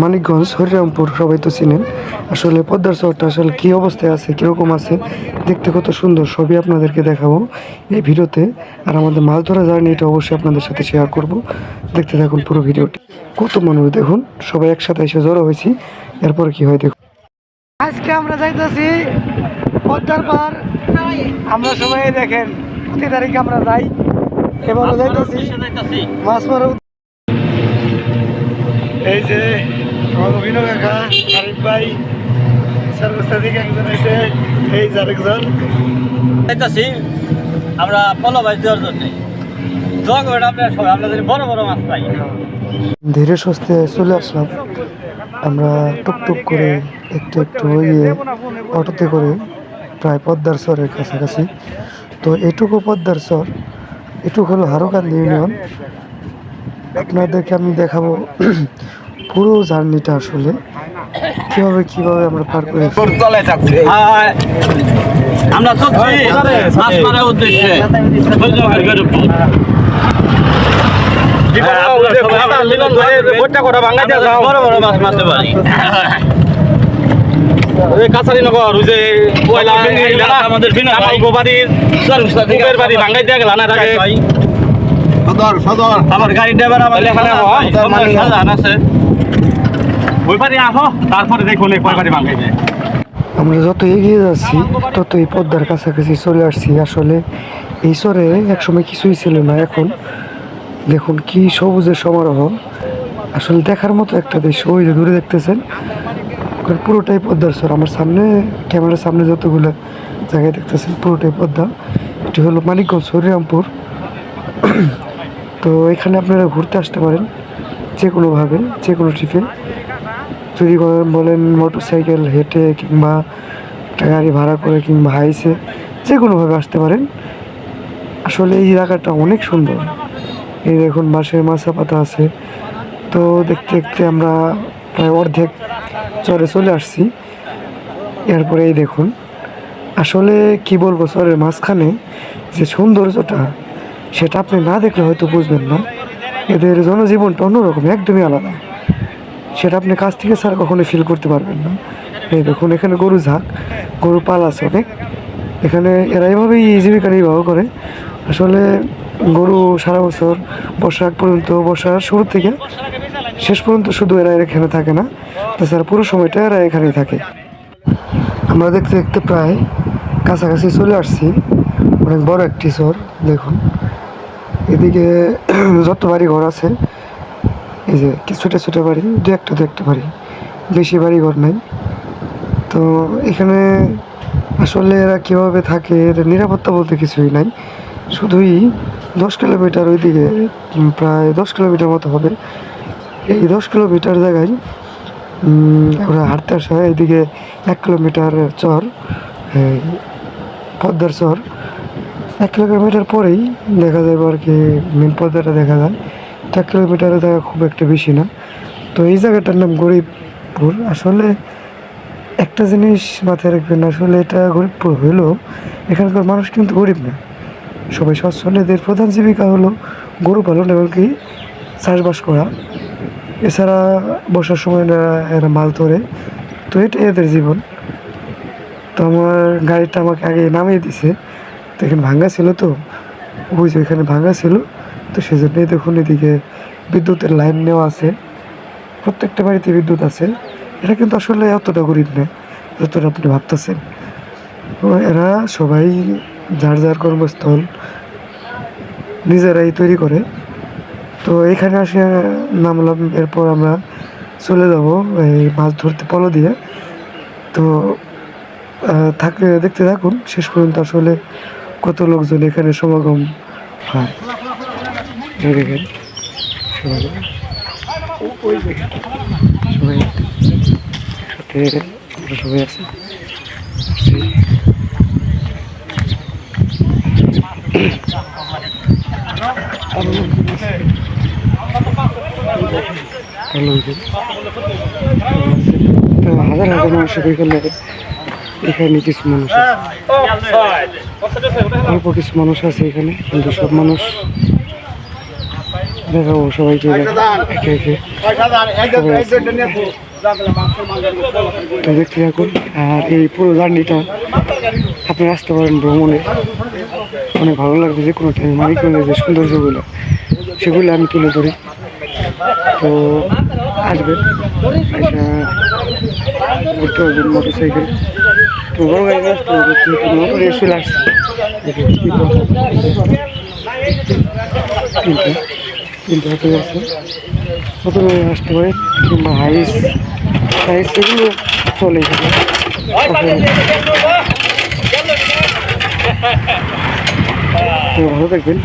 মানিকগঞ্জ হরিরামপুর সবাই তো চিনেন। আসলে পদ্মার চরটা আসলে কী অবস্থায় আছে, কীরকম আছে, দেখতে কত সুন্দর সবই আপনাদেরকে দেখাবো এই ভিডিওতে। আর আমাদের মাছ ধরা জার্নি এটা অবশ্যই আপনাদের সাথে শেয়ার করব। দেখতে থাকুন পুরো ভিডিওটি। কত মানুষ দেখুন, সবাই একসাথে এসে জড়ো হয়েছি। এরপর কি হয় দেখুন। আজকে আমরা যাইতেছি পদ্মার পার। আমরা সবাই দেখেন প্রতি তারিখে আমরা যাই, এবারও যাইতেছি মাছ মারা। এই যে আমার অভিনয় কাকা আরিফ ভাই সর্বস্তা থেকে একজন এসে, এই যে আরেকজন যাইতেছি আমরা পলো মাছ দেওয়ার জন্য। আপনাদের বড় বড় মাছ পাই। ধীরে সুস্থে চলে আসলাম আমরা টুকটুক করে একটু একটু গিয়ে অটোতে করে প্রায় পদ্মার চরের কাছাকাছি। তো এটুকু পদ্মার চর, এটুকু হলো হারোকান্দি ইউনিয়ন। আপনাদেরকে আমি দেখাবো পুরো জার্নিটা আসলে কিভাবে আমরা পার করে। আমরা মাছ মারার উদ্দেশ্যে বড় বড় মাছ মারতে পারি। কাছারিনগর ওই যে আমাদের বাড়ি ভাঙ্গাই দিয়ে গেলাম আমার গাড়ি ড্রাইভার আমার এখানে আছে ওই বাড়ি আহো, তারপরে দেখুন কয় বাড়ি ভাঙ্গাই যায়। আমরা যত এগিয়ে যাচ্ছি তত এই পদ্মার কাছাকাছি চলে আসছি। আসলে এই চরে একসময় কিছুই ছিল না, এখন দেখুন কি সবুজের সমারোহ। আসলে দেখার মতো একটা দৃশ্য। ওই যে দূরে দেখতেছেন পুরোটাই পদ্মার চর। আমার সামনে ক্যামেরার সামনে যতগুলো জায়গায় দেখতেছেন পুরোটাই পদ্মা। এটি হলো মানিকগঞ্জ হরিরামপুর। তো এখানে আপনারা ঘুরতে আসতে পারেন যে কোনোভাবে, যে কোনো ট্রিপে। যদি বলেন মোটর সাইকেল, হেঁটে, কিংবা একটা গাড়ি ভাড়া করে, কিংবা হাইসে, যে কোনোভাবে আসতে পারেন। আসলে এই জায়গাটা অনেক সুন্দর। এই দেখুন বাঁশের মাচা পাতা আছে। তো দেখতে দেখতে আমরা প্রায় অর্ধেক চরে চলে আসছি। এরপরে এই দেখুন, আসলে কি বলবো, চরের মাঝখানে যে সৌন্দর্যটা, সেটা আপনি না দেখলে হয়তো বুঝবেন না। এদের জনজীবনটা অন্যরকম, একদমই আলাদা। সেটা আপনি কাছ থেকে ছাড়া কখনোই ফিল করতে পারবেন না। এই দেখুন এখানে গরু ঝাঁক, গরু পাল আছে অনেক। এখানে এরা এইভাবেই জীবিকা নির্বাহ করে। আসলে গরু সারা বছর বর্ষা পর্যন্ত, বর্ষার শুরু থেকে শেষ পর্যন্ত শুধু এরা এখানে থাকে না, তাছাড়া পুরো সময়টা এরা এখানেই থাকে। আমরা দেখতে দেখতে প্রায় কাছাকাছি চলে আসছি। অনেক বড় একটি চর দেখুন। এদিকে যত বাড়ি ঘর আছে, এই যে ছোটো ছোটো বাড়ি, দু একটা বাড়ি, বেশি বাড়ি ঘর নাই। তো এখানে আসলে এরা কীভাবে থাকে, এদের নিরাপত্তা বলতে কিছুই নাই। শুধুই 10 কিলোমিটার ওইদিকে, প্রায় 10 কিলোমিটার মতো হবে। এই 10 কিলোমিটার জায়গায় ওরা হাঁটতে আসে। এইদিকে 1 কিলোমিটার চর, পদ্মার চর। 1 কিলোমিটার পরেই দেখা যাবে আর কি মেন পদ্মাটা দেখা যায়। 1 কিলোমিটারের জায়গা খুব একটা বেশি না। তো এই জায়গাটার নাম গরিবপুর। আসলে একটা জিনিস মাথায় রাখবেন, আসলে এটা গরিবপুর হলেও এখানকার মানুষ কিন্তু গরিব না, সবাই সচ্ছল। এদের প্রধান জীবিকা হলো গরু পালন এবং কি চাষবাস করা। এছাড়া বর্ষার সময় এরা মাছ ধরে। তো এটাই এদের জীবন। তো আমার গাড়িটা আমাকে আগে নামিয়ে দিছে। তো এখানে ভাঙ্গা ছিল, তো ওই যে এখানে ভাঙ্গা ছিল, তো সেজন্যই দেখুন এদিকে বিদ্যুতের লাইন নেওয়া আছে। প্রত্যেকটা বাড়িতে বিদ্যুৎ আছে। এরা কিন্তু আসলে অতটা গরিব না যতটা আপনি ভাবতেছেন। এরা সবাই যার যার কর্মস্থল নিজেরাই তৈরি করে। তো এখানে আসে নামলাম, এরপর আমরা চলে যাব এই মাছ ধরতে পলো দিয়ে। তো দেখতে থাকুন শেষ পর্যন্ত আসলে কত লোকজন এখানে সমাগম হয়। দেখেন সবাই সাথে আমরা সবাই আছি। হাজার হাজার মানুষের এখানে কিছু মানুষ আছে, অল্প কিছু মানুষ আছে এখানে, কিন্তু সব মানুষ দেখাবো সবাইকে একে একে তো দেখতে থাকুন। আর এই পুরো জার্নিটা আপনি আসতে পারেন ভ্রমণে, অনেক ভালো লাগবে যে কোনো টাইম। মানিকগঞ্জের যে সৌন্দর্যগুলো সেগুলো আমি তুলে ধরি। তো আসবেন, ঘুরতে পারবেন মোটর সাইকেল। তো বড় গাড়ি আসতে হবে, কিন্তু মোটরে চলে আসছে কিন্তু হাতে যাচ্ছে। প্রথমে আসতে পারে কিংবা হাইস হাইস সেগুলো চলে এখানে। তো ভালো থাকবেন।